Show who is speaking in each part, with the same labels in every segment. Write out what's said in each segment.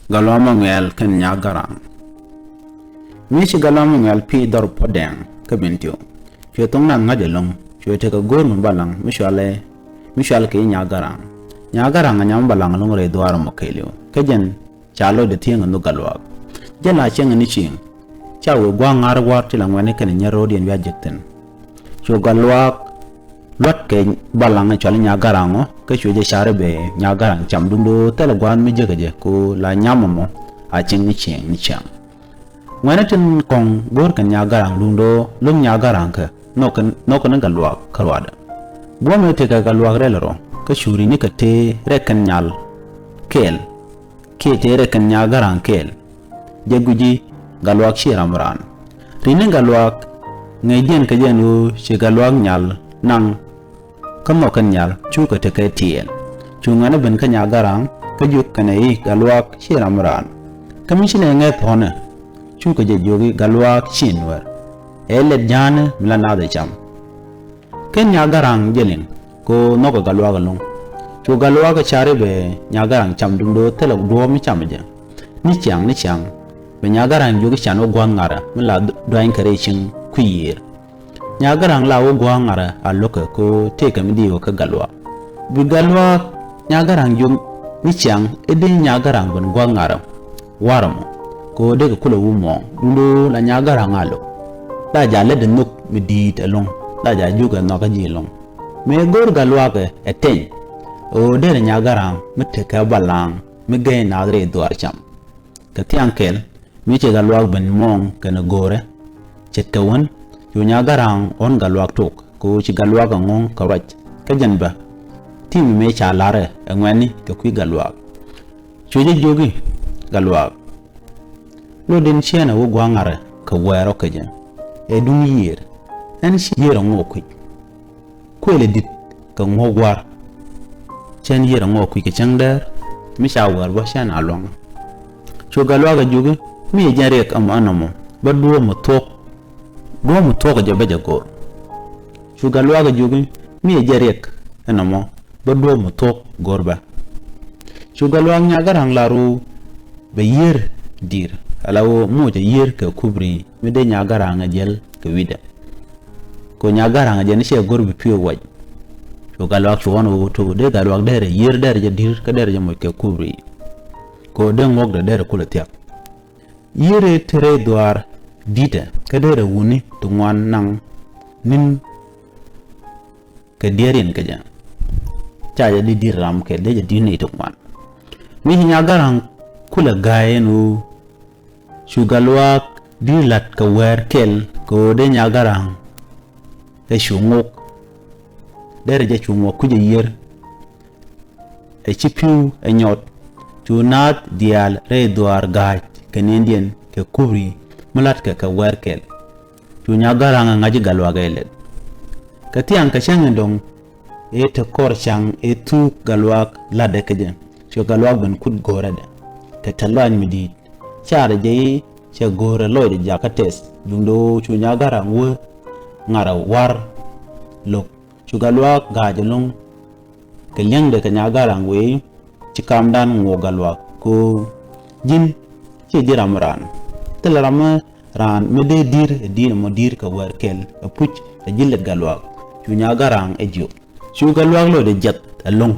Speaker 1: galoma ngel ken nyagaran michi galoma ngel pi dor podeng ka bintio chwe tong nan ngajelong chwe te ka gor mun balang mishal ke nyagaran nganyam balang long re dwar mo kelio kejen chalo de tieng no galwa jela cheng ni ching chawo gwa ngar war tilang wane ken nyaro dien ya jekten chwe galwa lot ke balang chali nyagarango ke chwe je share be nyagaran cham dundo tel gwan mi jegeje ko la nyamamo a ching ni chang wane tin kong gor kan nyagaran dundo lum nyagaran ke no kan galwa karwada bo me te ka galwa relero ke shuri ni ke te rekan nyal kel ke te rekan nyagaran kel je guji galwa shiramran rinin galwa ngejien ke jenu shi galwa nyal nang kamo kan nyal chu ka te ke tiel chu ngana ben ka nyagaran ka juk kanai galwa shiramran kamishine nge thona chu ka je jogi galwa chinwer ele jane mlana de cham ken nyagaran jelin ko no ka galwa galong chu galwa ka chare be nyagaran cham dundo telo do mi cham je ni chang be nyagaran jogi chano gwangara mla doin kare chin kuyir nyagaran lawo gwangara aloka ko te kam diwo ka galwa bi galwa nyagaran jum ni chang ede nyagaran gon gwangara waramo ko de ko kula wumo dundo la nyagaran alo da ja le de nuk mi di telong da ja juga no ka jilong me gor galwa ke eten o de nyagaran mitte ka balang mi ge na re duar cham ka tiankel mi che galwa ben mong kana gore chetawon yu nyagaran on galwa tok ko chi galwa ga ngong ka rach ka janba tim me cha lare ngwani ka kui galwa chuje jogi galwa lo den chena wo gwangare ka wero ka jan e dum yir en shi yira ngokui kwele dit ka ngogwar chen yira ngokui ke changder mi shawar ba shan along cho galwa ga jogi mi jare ka amanamo ba duo mo tok je beje gor cho galwa ga jogi mi jare enamo ba duo mo tok gorba cho galwa nyagaran laru be yir dir alawo mo je yir ka kubri mi de nyagaran jel ka wida ko nyagaran je ni she gorbi piyo waj to galwa chuono to de galwa dere yir dere je dir ka dere je mo ka kubri ko de ngok de dere kula tiak yire tere duar dita ka dere wuni to ngwan nang nin ka derin ka ja cha ya di diram ke de je dini to ngwan mi nyagaran kula gaenu shugalwa dilat ka wer kel ko de nyagaran e shungok dere je chungok kuje yer e chipiu e nyot tunat dial re duar gaj kenendien ke kubri mulat ka wer kel tu nyagaran ngaji galwa gele katian ka changendong e te kor chang e tu galwa lade keje shugalwa ben kud gorade ke talwan midi chare je che gore loide jakates dundo chu nyagaran wo ngara war lok chu galwa gajelong ke nyangde ka nyagaran we chikam dan ngo galwa ko jin che diramran telarama ran mede dir mo dir ka war kel puch e jillet galwa chu nyagaran e jo chu galwa lo de jat along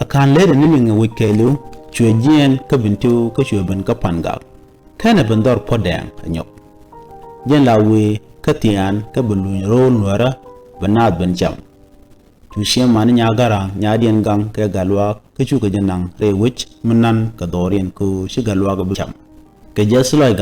Speaker 1: akan lede ni nga wikelu chu jien ka bintu ka chu ben ka panga kana bandor podeng anyop jen lawe katian ka bulu ro nwara banad banjam chu shema ni nyagara nyadien gang ka galwa ka chu ka jenang re wich munan ka dorien ko shi galwa ga bcham ke jeslo